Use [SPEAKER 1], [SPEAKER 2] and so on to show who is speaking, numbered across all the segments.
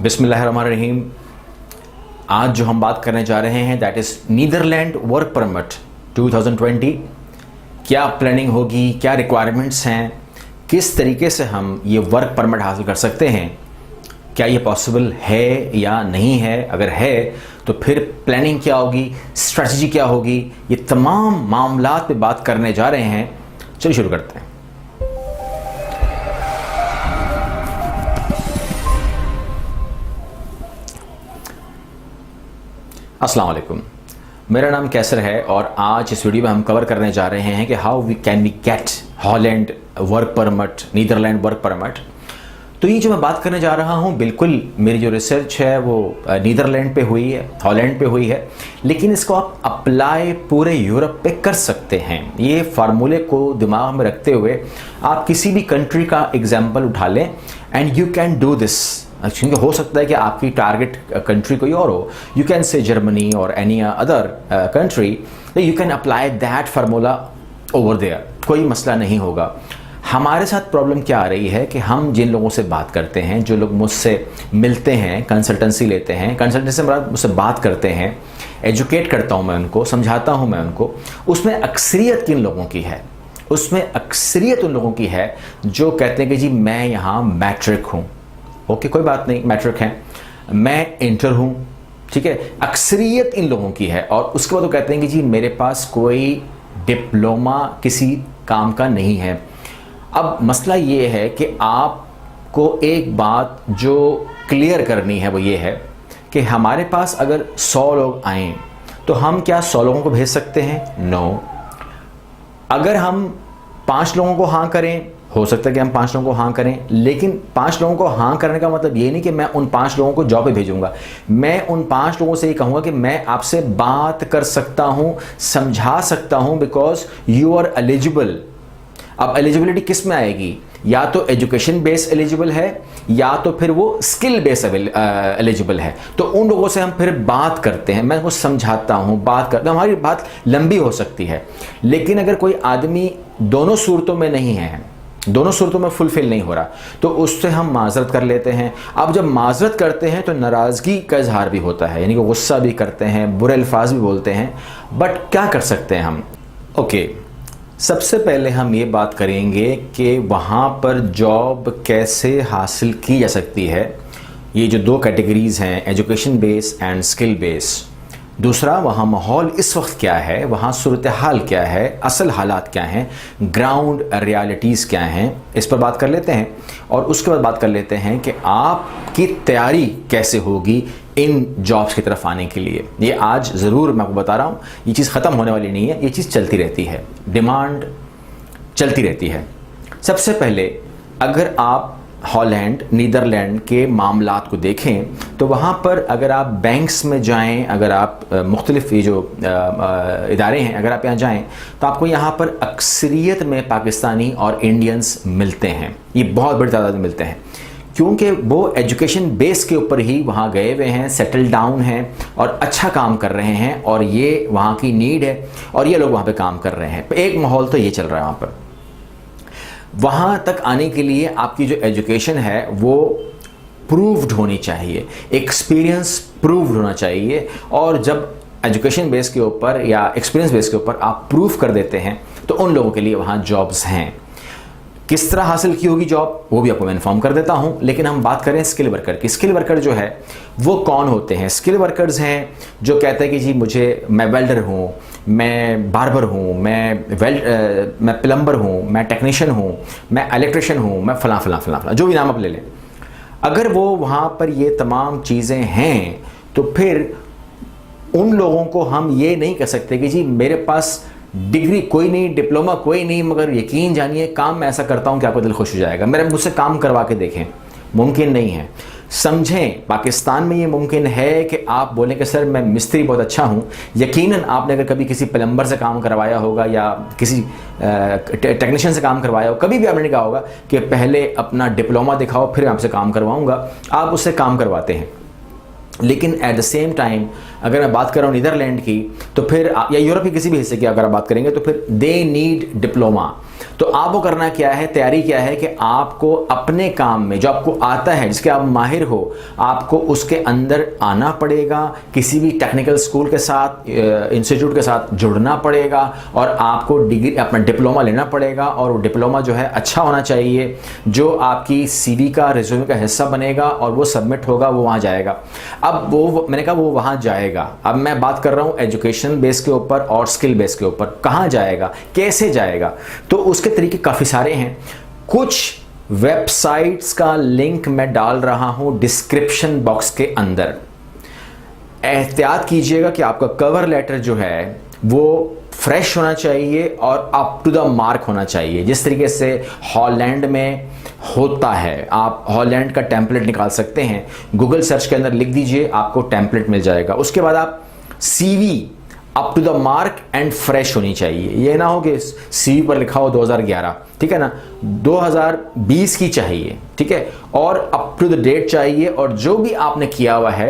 [SPEAKER 1] बिस्मिल्लाहिर्रहमानिर्रहीम। आज जो हम बात करने जा रहे हैं that is Netherland work permit 2020। क्या प्लानिंग होगी, क्या रिक्वायरमेंट्स हैं, किस तरीके से हम ये वर्क परमिट हासिल कर सकते हैं, क्या ये पॉसिबल है या नहीं है, अगर है तो फिर प्लानिंग क्या होगी, स्ट्रेटजी क्या होगी, ये तमाम मामलात पे बात करने जा रहे हैं। चलिए शुरू करते हैं। अस्सलाम वालेकुम, मेरा नाम कैसर है और आज इस वीडियो में हम कवर करने जा रहे हैं कि how we can we get Holland work permit, Netherland work permit. तो ये जो मैं बात करने जा रहा हूँ, बिल्कुल मेरी जो रिसर्च है वो नीदरलैंड पे हुई है, हॉलैंड पे हुई है, लेकिन इसको आप अप्लाई पूरे यूरोप पे कर सकते हैं। ये फार्मूले को दिमाग में रखते हुए आप किसी भी कंट्री का एग्जाम्पल उठा लें and you can do this. क्योंकि हो सकता है कि आपकी टारगेट कंट्री कोई और हो, यू कैन से जर्मनी और any other country, you can apply that formula over there, कोई मसला नहीं होगा। हमारे साथ प्रॉब्लम क्या आ रही है कि हम जिन लोगों से बात करते हैं, जो लोग मुझसे मिलते हैं, कंसल्टेंसी लेते हैं, कंसल्टेंसी मुझसे बात करते हैं, एजुकेट करता हूँ मैं उनको, समझाता हूँ मैं उनको, उसमें अक्सरियत किन लोगों की है? उसमें अक्सरियत उन लोगों की है जो कहते हैं कि जी मैं यहाँ मैट्रिक हूँ। ओके, कोई बात नहीं, मैट्रिक है, मैं इंटर हूँ, ठीक है, अक्सरियत इन लोगों की है। और उसके बाद वो कहते हैं कि जी मेरे पास कोई डिप्लोमा किसी काम का नहीं है। अब मसला ये है कि आपको एक बात जो क्लियर करनी है वो ये है कि हमारे पास अगर 100 लोग आएँ तो हम क्या 100 लोगों को भेज सकते हैं? नो। अगर हम 5 लोगों को हाँ करें, हो सकता है कि हम 5 लोगों को हाँ करें, लेकिन 5 लोगों को हाँ करने का मतलब ये नहीं कि मैं उन 5 लोगों को जॉब पे भेजूंगा। मैं उन 5 लोगों से ये कहूँगा कि मैं आपसे बात कर सकता हूँ, समझा सकता हूँ, बिकॉज यू आर एलिजिबल। अब एलिजिबिलिटी किस में आएगी? या तो एजुकेशन बेस एलिजिबल है या तो फिर वो स्किल बेस एलिजिबल है। तो उन लोगों से हम फिर बात करते हैं, मैं उनको समझाता हूँ, बात करता हूँ, हमारी बात लंबी हो सकती है। लेकिन अगर कोई आदमी दोनों सूरतों में नहीं है, दोनों सूरतों में फुलफिल नहीं हो रहा, तो उससे हम माजरत कर लेते हैं। अब जब माजरत करते हैं तो नाराज़गी का इजहार भी होता है, यानी कि गुस्सा भी करते हैं, बुरे अल्फाज भी बोलते हैं, बट क्या कर सकते हैं हम? ओके, सबसे पहले हम ये बात करेंगे कि वहाँ पर जॉब कैसे हासिल की जा सकती है। ये जो 2 कैटेगरीज़ हैं, education base and skill base. दूसरा, वहाँ माहौल इस वक्त क्या है, वहाँ सूरत हाल क्या है, असल हालात क्या हैं, ग्राउंड रियलिटीज़ क्या हैं, इस पर बात कर लेते हैं। और उसके बाद बात कर लेते हैं कि आपकी तैयारी कैसे होगी इन जॉब्स की तरफ आने के लिए। ये आज ज़रूर मैं आपको बता रहा हूँ, ये चीज़ ख़त्म होने वाली नहीं है, ये चीज़ चलती रहती है, डिमांड चलती रहती है। सबसे पहले अगर आप हॉलैंड, नीदरलैंड के मामलात को देखें तो वहाँ पर अगर आप बैंक्स में जाएं, अगर आप मुख्तलिफ ये जो इदारे हैं, अगर आप यहाँ जाएं तो आपको यहाँ पर अक्सरियत में पाकिस्तानी और इंडियंस मिलते हैं। ये बहुत बड़ी तादाद में मिलते हैं क्योंकि वो एजुकेशन बेस के ऊपर ही वहाँ गए हुए हैं, सेटल डाउन हैं और अच्छा काम कर रहे हैं, और ये वहाँ की नीड है और ये लोग वहाँ पे काम कर रहे हैं। एक माहौल तो ये चल रहा है वहाँ पर। वहाँ तक आने के लिए आपकी जो एजुकेशन है वो प्रूव्ड होनी चाहिए, एक्सपीरियंस प्रूव्ड होना चाहिए। और जब एजुकेशन बेस के ऊपर या एक्सपीरियंस बेस के ऊपर आप प्रूव कर देते हैं तो उन लोगों के लिए वहाँ जॉब्स हैं। किस तरह हासिल की होगी जॉब वो भी आपको मैं इन्फॉर्म कर देता हूँ। लेकिन हम बात करें स्किल वर्कर की। स्किल वर्कर जो है वो कौन होते हैं? स्किल वर्कर्स हैं जो कहते हैं कि जी मैं वेल्डर हूँ, मैं बार्बर हूँ, मैं प्लम्बर हूँ, मैं टेक्नीशियन हूँ, मैं इलेक्ट्रिशियन हूँ, मैं फलां फलां फलां फलां, जो भी नाम आप ले लें। अगर वो वहाँ पर ये तमाम चीज़ें हैं तो फिर उन लोगों को हम ये नहीं कह सकते कि जी मेरे पास डिग्री कोई नहीं, डिप्लोमा कोई नहीं, मगर यकीन जानिए काम मैं ऐसा करता हूँ कि आपको दिल खुश हो जाएगा, मेरे मुझसे काम करवा के देखें। मुमकिन नहीं है। समझें, पाकिस्तान में ये मुमकिन है कि आप बोलें कि सर मैं मिस्त्री बहुत अच्छा हूँ। यकीनन आपने अगर कभी किसी प्लम्बर से काम करवाया होगा या किसी टेक्नीशियन से काम करवाया हो, कभी भी आपने नहीं कहा होगा कि पहले अपना डिप्लोमा दिखाओ फिर मैं आपसे काम करवाऊँगा। आप उससे काम करवाते हैं। लेकिन एट द सेम टाइम अगर मैं बात कर रहा हूँ नीदरलैंड की, तो फिर या यूरोप के किसी भी हिस्से की अगर आप बात करेंगे तो फिर दे नीड डिप्लोमा। तो आपको करना क्या है, तैयारी क्या है कि आपको अपने काम में जो आपको आता है, जिसके आप माहिर हो, आपको उसके अंदर आना पड़ेगा, किसी भी टेक्निकल स्कूल के साथ, इंस्टीट्यूट के साथ जुड़ना पड़ेगा और आपको डिग्री, अपना डिप्लोमा लेना पड़ेगा। और वो डिप्लोमा जो है अच्छा होना चाहिए, जो आपकी सीवी का, रिज्यूमे का हिस्सा बनेगा और वो सबमिट होगा, वो वहाँ जाएगा। अब वो मैंने कहा वो वहाँ जाएगा, अब मैं बात कर रहा हूँ एजुकेशन बेस के ऊपर और स्किल बेस के ऊपर। कहाँ जाएगा, कैसे जाएगा, तो उसके तरीके काफ़ी सारे हैं। कुछ वेबसाइट्स का लिंक मैं डाल रहा हूं डिस्क्रिप्शन बॉक्स के अंदर। एहतियात कीजिएगा कि आपका कवर लेटर जो है वो फ्रेश होना चाहिए और अप टू द मार्क होना चाहिए, जिस तरीके से हॉलैंड में होता है। आप हॉलैंड का टेम्पलेट निकाल सकते हैं, गूगल सर्च के अंदर लिख दीजिए, आपको टेम्पलेट मिल जाएगा। उसके बाद आप CV up to the mark and fresh होनी चाहिए। ये ना हो कि सीवी पर लिखा हो 2011, ठीक है ना, 2020 की चाहिए, ठीक है, और अप टू द डेट चाहिए। और जो भी आपने किया हुआ है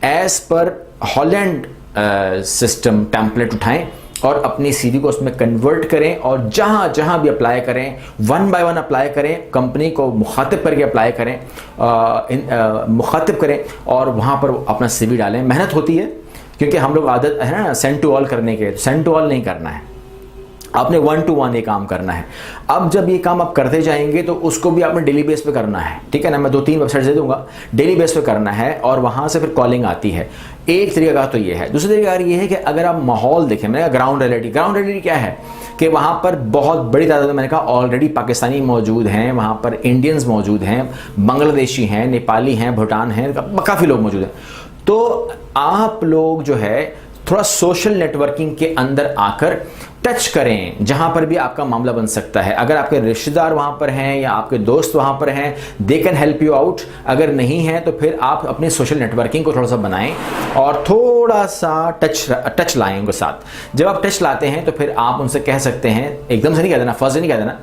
[SPEAKER 1] as per Holland system template उठाएं और अपनी सीवी को उसमें कन्वर्ट करें और जहां जहां भी अप्लाई करें, वन बाय वन अप्लाई करें, कंपनी को मुखातिब करके अप्लाई करें, मुखातिब करें और वहां पर अपना सीवी डालें। मेहनत होती है क्योंकि हम लोग आदत है ना सेंड टू ऑल करने के, सेंड टू ऑल नहीं करना है, आपने 1 to 1 ये काम करना है। अब जब ये काम आप करते जाएंगे तो उसको भी आपने डेली बेस पे करना है, ठीक है ना। मैं 2-3 वेबसाइट दे दूंगा, डेली बेस पे करना है और वहां से फिर कॉलिंग आती है। एक तरीका तो ये है। दूसरा तरीका ये है कि अगर आप माहौल देखें, मैंने ग्राउंड रियलिटी क्या है कि वहां पर बहुत बड़ी तादाद में, मैंने कहा ऑलरेडी पाकिस्तानी मौजूद हैं, वहां पर इंडियंस मौजूद हैं, बांग्लादेशी हैं, नेपाली हैं, भूटान हैं, काफ़ी लोग मौजूद हैं। तो आप लोग जो है थोड़ा सोशल नेटवर्किंग के अंदर आकर टच करें, जहां पर भी आपका मामला बन सकता है। अगर आपके रिश्तेदार वहां पर हैं या आपके दोस्त वहां पर हैं, they can help you out. अगर नहीं है तो फिर आप अपनी सोशल नेटवर्किंग को थोड़ा सा बनाएं और थोड़ा सा टच लाएं उनके साथ। जब आप टच लाते हैं तो फिर आप उनसे कह सकते हैं, एकदम से नहीं कह देना, फर्स्ट नहीं कह देना,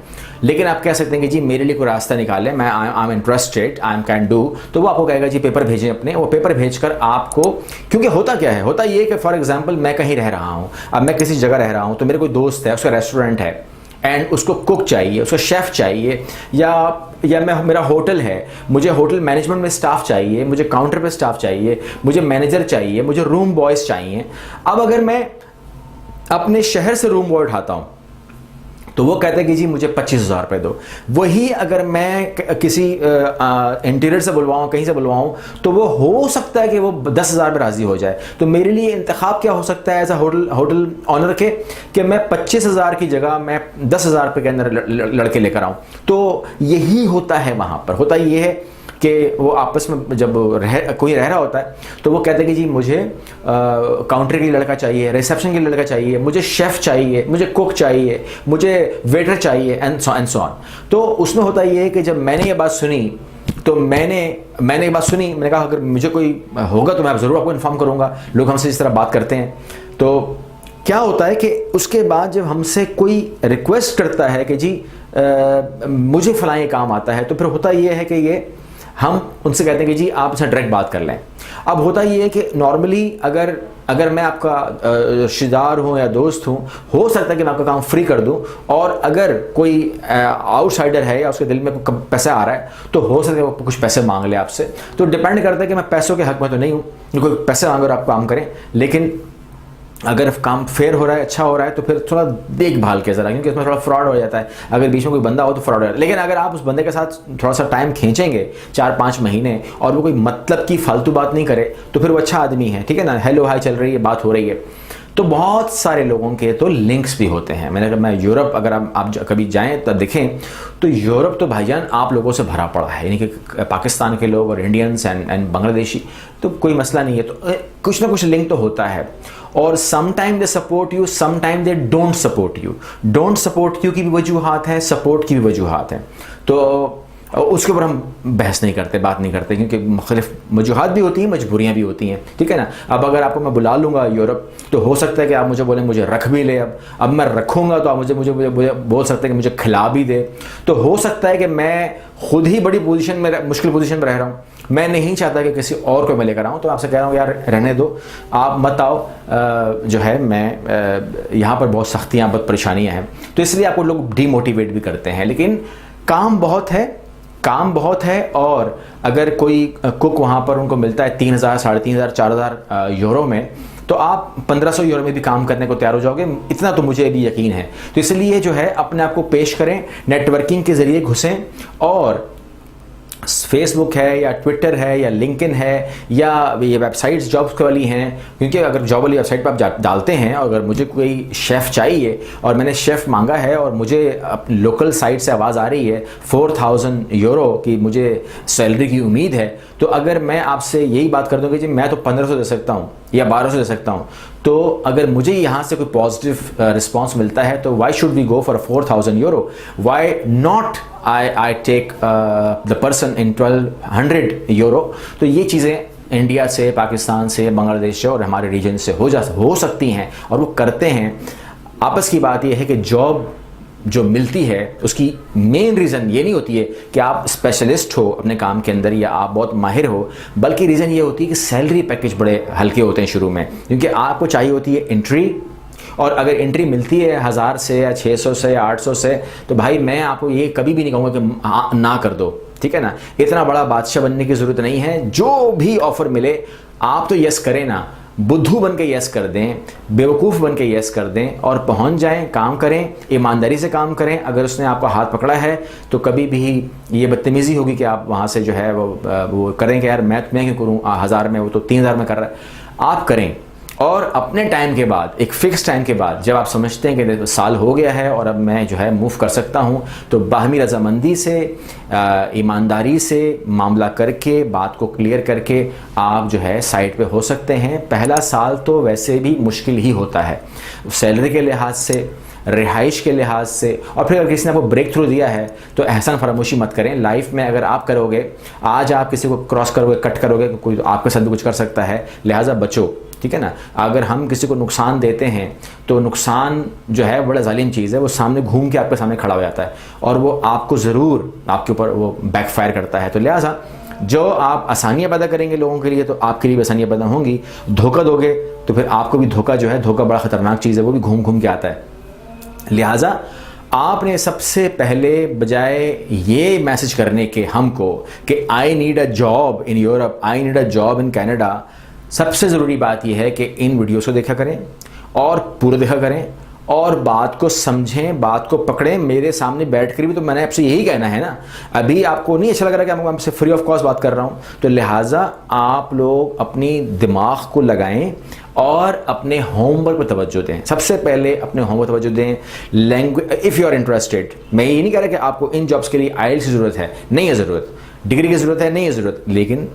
[SPEAKER 1] लेकिन आप कह सकते हैं कि जी मेरे लिए कोई रास्ता निकालें, मैं I am interested, I am can do. तो वो आपको कहेगा जी पेपर भेजें अपने, वो पेपर भेजकर आपको, क्योंकि होता क्या है, होता ये कि फॉर एग्जांपल मैं कहीं रह रहा हूँ, अब मैं किसी जगह रह रहा हूँ, तो मेरे कोई दोस्त है, उसका रेस्टोरेंट है एंड उसको कुक चाहिए, उसको शेफ़ चाहिए, या मैं, मेरा होटल है, मुझे होटल मैनेजमेंट में स्टाफ चाहिए, मुझे काउंटर पे स्टाफ चाहिए, मुझे मैनेजर चाहिए, मुझे रूम बॉयज़ चाहिए। अब अगर मैं अपने शहर से रूम बॉय उठाता हूँ तो वो कहते हैं कि जी मुझे 25,000 रुपये दो। वही अगर मैं किसी इंटीरियर से बुलवाऊँ, कहीं से बुलवाऊँ, तो वो हो सकता है कि वो 10,000 में राज़ी हो जाए। तो मेरे लिए इंतखाब क्या हो सकता है एज अ होटल ऑनर के, कि मैं 25,000 की जगह मैं 10,000 रुपये के अंदर लड़के लेकर आऊँ। तो यही होता है वहाँ पर। होता ये है कि वो आपस में जब कोई रह रहा होता है तो वो कहते हैं कि जी मुझे काउंटर के लिए लड़का चाहिए, रिसेप्शन के लिए लड़का चाहिए, मुझे शेफ़ चाहिए, मुझे कुक चाहिए, मुझे वेटर चाहिए एंड सो ऑन। तो उसमें होता ये है कि जब मैंने ये बात सुनी तो मैंने ये बात सुनी, मैंने कहा अगर मुझे कोई होगा तो मैं ज़रूर आपको इन्फॉर्म करूँगा। लोग हमसे इस तरह बात करते हैं। तो क्या होता है कि उसके बाद जब हमसे कोई रिक्वेस्ट करता है कि जी मुझे फ़लाँ ये काम आता है, तो फिर होता ये है कि ये हम उनसे कहते हैं कि जी आप उससे डायरेक्ट बात कर लें। अब होता ये है कि नॉर्मली अगर मैं आपका रिश्तेदार हूँ या दोस्त हूँ, हो सकता है कि मैं आपका काम फ्री कर दूँ, और अगर कोई आउटसाइडर है या उसके दिल में कोई पैसा आ रहा है तो हो सकता है वो कुछ पैसे मांग ले आपसे। तो डिपेंड करता है कि मैं पैसों के हक में तो नहीं हूँ, कोई पैसे मांगे और आप काम करें, लेकिन अगर काम फेयर हो रहा है, अच्छा हो रहा है, तो फिर थोड़ा देखभाल के ज़रा, क्योंकि उसमें थोड़ा फ्रॉड हो जाता है। अगर बीच में कोई बंदा हो तो फ्रॉड हो जाता है। लेकिन अगर आप उस बंदे के साथ थोड़ा सा टाइम खींचेंगे 4-5 महीने और वो कोई मतलब की फालतू बात नहीं करे तो फिर वो अच्छा आदमी है, ठीक है ना, हेलो हाय चल रही है, बात हो रही है। तो बहुत सारे लोगों के तो लिंक्स भी होते हैं। मैं यूरोप, अगर आप कभी जाएं तो देखें तो यूरोप तो भाईजान आप लोगों से भरा पड़ा है, यानी कि पाकिस्तान के लोग और इंडियंस एंड बांग्लादेशी, तो कोई मसला नहीं है। तो कुछ ना कुछ लिंक तो होता है। और sometime they support you, sometime they don't support you. Don't support you की भी वजूहात हैं, सपोर्ट की भी वजूहात हैं। तो उसके ऊपर हम बहस नहीं करते, बात नहीं करते, क्योंकि मुख्तलिफ वजूहात भी होती हैं, मजबूरियाँ भी होती हैं, ठीक है ना। अब अगर आपको मैं बुला लूँगा यूरोप तो हो सकता है कि आप मुझे बोलें मुझे रख भी ले। अब मैं रखूँगा तो आप मुझे बोल सकते हैं कि मुझे खिला भी दे। तो हो सकता है कि मैं खुद ही बड़ी पोजीशन में, मुश्किल पोजीशन में रह रहा हूँ, मैं नहीं चाहता कि किसी और को मैं लेकर आऊँ, तो आपसे कह रहा हूँ यार रहने दो, आप मत आओ, जो है मैं यहाँ पर बहुत सख्तियाँ, बहुत परेशानियाँ हैं, तो इसलिए आपको लोग डीमोटिवेट भी करते हैं। लेकिन काम बहुत है और अगर कोई कुक वहाँ पर उनको मिलता है 3,000, 3,500, 4,000 यूरो में, तो आप 1,500 यूरो में भी काम करने को तैयार हो जाओगे, इतना तो मुझे भी यकीन है। तो इसलिए जो है अपने आप को पेश करें, नेटवर्किंग के ज़रिए घुसें, और फेसबुक है या ट्विटर है या लिंक्डइन है या ये वेबसाइट्स जॉब्स वाली हैं, क्योंकि अगर जॉब वाली वेबसाइट पर आप डालते हैं, और अगर मुझे कोई शेफ़ चाहिए और मैंने शेफ़ मांगा है और मुझे अपनी लोकल साइट से आवाज़ आ रही है 4,000 यूरो की मुझे सैलरी की उम्मीद है, तो अगर मैं आपसे यही बात कर दूँ कि जी मैं तो 1,500 दे सकता हूँ या 1,200 दे सकता हूँ, तो अगर मुझे यहाँ से कोई पॉजिटिव रिस्पॉन्स मिलता है, तो why should we go for 4,000 euro, why not I take the person in 1,200 euro. तो ये चीज़ें इंडिया से, पाकिस्तान से, बांग्लादेश से और हमारे रीजन से हो सकती हैं, और वो करते हैं। आपस की बात यह है कि जॉब जो मिलती है उसकी मेन रीज़न ये नहीं होती है कि आप स्पेशलिस्ट हो अपने काम के अंदर या आप बहुत माहिर हो, बल्कि रीज़न ये होती है कि सैलरी पैकेज बड़े हल्के होते हैं शुरू में, क्योंकि आपको चाहिए होती है एंट्री, और अगर एंट्री मिलती है 1,000 से या 600 से या 800 से, तो भाई मैं आपको ये कभी भी नहीं कहूँगा कि ना कर दो, ठीक है ना। इतना बड़ा बादशाह बनने की ज़रूरत नहीं है, जो भी ऑफ़र मिले आप तो यस करें ना, बुद्धू बन के यस कर दें, बेवकूफ़ बन के यस कर दें और पहुंच जाएं, काम करें, ईमानदारी से काम करें। अगर उसने आपका हाथ पकड़ा है तो कभी भी ये बदतमीज़ी होगी कि आप वहाँ से जो है वो करें कि यार मैं क्यों करूँ 1,000 में, वो तो 3,000 में कर रहा है। आप करें, और अपने टाइम के बाद, एक फ़िक्स टाइम के बाद, जब आप समझते हैं कि साल हो गया है और अब मैं जो है मूव कर सकता हूँ, तो बाहमी रजामंदी से, ईमानदारी से मामला करके, बात को क्लियर करके आप जो है साइट पे हो सकते हैं। पहला साल तो वैसे भी मुश्किल ही होता है, सैलरी के लिहाज से, रिहाइश के लिहाज से, और फिर अगर किसी ने आपको ब्रेक थ्रू दिया है तो एहसान फरामोशी मत करें। लाइफ में अगर आप करोगे, आज आप किसी को क्रॉस करोगे, कट करोगे, कोई आपके साथ भी कुछ कर सकता है, लिहाजा बचो, ठीक है ना। अगर हम किसी को नुकसान देते हैं तो नुकसान जो है बड़ा जालिम चीज़ है, वो सामने घूम के आपके सामने खड़ा हो जाता है और वो आपको ज़रूर आपके ऊपर वो बैकफायर करता है। तो लिहाजा जो आप आसानियाँ पैदा करेंगे लोगों के लिए, तो आपके लिए भी आसानियाँ पैदा होंगी। धोखा दोगे तो फिर आपको भी धोखा जो है, धोखा बड़ा ख़तरनाक चीज़ है, वो भी घूम घूम के आता है। लिहाजा आपने सबसे पहले बजाय ये मैसेज करने के हमको कि I need a job in Europe, I need a job in Canada, सबसे ज़रूरी बात यह है कि इन वीडियोस को देखा करें और पूरे देखा करें और बात को समझें, बात को पकड़ें। मेरे सामने बैठ कर भी तो मैंने आपसे यही कहना है ना, अभी आपको नहीं अच्छा लग रहा कि मैं आपसे फ्री ऑफ कॉस्ट बात कर रहा हूँ, तो लिहाजा आप लोग अपनी दिमाग को लगाएं और अपने होमवर्क पर तवज्जो दें। सबसे पहले अपने होमवर्क तवज्जो दें। Language, if you are interested, मैं ये नहीं कह रहा कि आपको इन जॉब्स के लिए आइल्स की ज़रूरत है, नहीं है ज़रूरत, डिग्री की ज़रूरत है, नहीं है ज़रूरत, लेकिन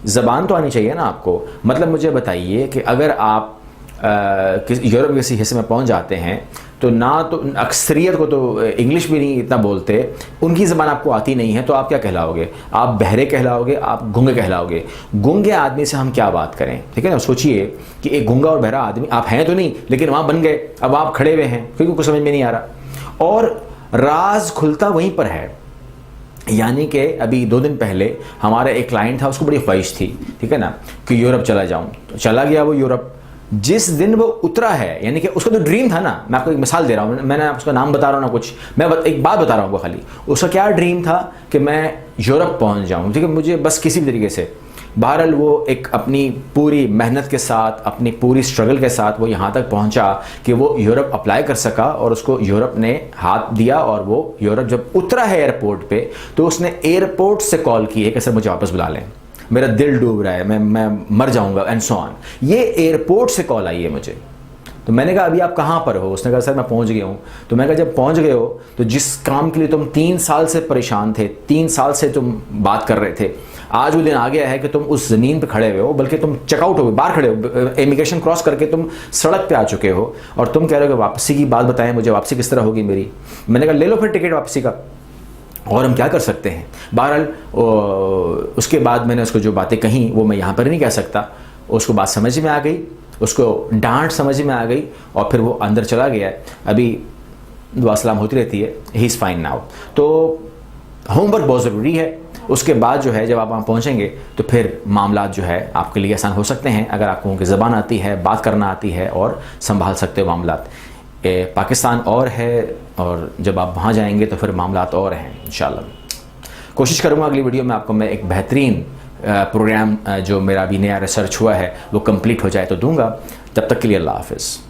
[SPEAKER 1] ज़बान तो आनी चाहिए ना आपको। मतलब मुझे बताइए कि अगर आप यूरोप के किसी हिस्से में पहुंच जाते हैं तो ना तो अक्सरियत को तो इंग्लिश भी नहीं इतना बोलते, उनकी ज़बान आपको आती नहीं है, तो आप क्या कहलाओगे? आप बहरे कहलाओगे, आप गूंगे कहलाओगे। गूंगे आदमी से हम क्या बात करें, ठीक है ना। सोचिए कि एक गूंगा और बहरा आदमी, आप हैं तो नहीं लेकिन वहाँ बन गए, अब आप खड़े हुए हैं क्योंकि कुछ समझ में नहीं आ रहा, और राज खुलता वहीं पर है। यानी कि अभी 2 दिन पहले हमारा एक क्लाइंट था, उसको बड़ी ख्वाहिश थी, ठीक है ना, कि यूरोप चला जाऊँ, तो चला गया वो यूरोप। जिस दिन वो उतरा है, यानी कि उसका तो ड्रीम था ना, मैं आपको एक मिसाल दे रहा हूँ, मैंने उसका नाम बता रहा हूँ ना कुछ, मैं एक बात बता रहा हूँ वो खाली, उसका क्या ड्रीम था कि मैं यूरोप पहुँच जाऊँ, ठीक है, मुझे बस किसी भी तरीके से। बहरहाल वो एक अपनी पूरी मेहनत के साथ, अपनी पूरी स्ट्रगल के साथ वो यहाँ तक पहुँचा कि वो यूरोप अप्लाई कर सका, और उसको यूरोप ने हाथ दिया, और वो यूरोप जब उतरा है एयरपोर्ट पे, तो उसने एयरपोर्ट से कॉल की है कि सर मुझे वापस बुला लें, मेरा दिल डूब रहा है, मैं मर जाऊंगा एंड सो ऑन। ये एयरपोर्ट से कॉल आई है मुझे। तो मैंने कहा अभी आप कहाँ पर हो? उसने कहा सर मैं पहुँच गया हूँ। तो मैं कहा जब पहुँच गए हो तो जिस काम के लिए तुम 3 साल से परेशान थे, 3 साल से तुम बात कर रहे थे, आज वो दिन आ गया है कि तुम उस ज़मीन पे खड़े हुए हो, बल्कि तुम चेकआउट हो गए, बाहर खड़े हो, इमिग्रेशन क्रॉस करके तुम सड़क पे आ चुके हो, और तुम कह रहे हो कि वापसी की बात बताएं मुझे, वापसी किस तरह होगी मेरी। मैंने कहा ले लो फिर टिकट वापसी का, और हम क्या कर सकते हैं। बहरहाल उसके बाद मैंने उसको जो बातें कहीं वो मैं यहाँ पर नहीं कह सकता, उसको बात समझ में आ गई, उसको डांट समझ में आ गई, और फिर वो अंदर चला गया। अभी दुआ सलाम होती रहती है, ही इज़ फाइन नाउ। तो होमवर्क बहुत ज़रूरी है, उसके बाद जो है जब आप वहाँ पहुँचेंगे तो फिर मामला जो है आपके लिए आसान हो सकते हैं, अगर आपको उनकी ज़बान आती है, बात करना आती है और संभाल सकते हो मामलात। पाकिस्तान और है और जब आप वहाँ जाएंगे तो फिर मामलात और हैं इंशाल्लाह। कोशिश करूँगा अगली वीडियो में आपको मैं एक बेहतरीन प्रोग्राम जो मेरा अभी नया रिसर्च हुआ है वो कंप्लीट हो जाए तो दूंगा। तब तक के लिए अल्लाह हाफ़िज़।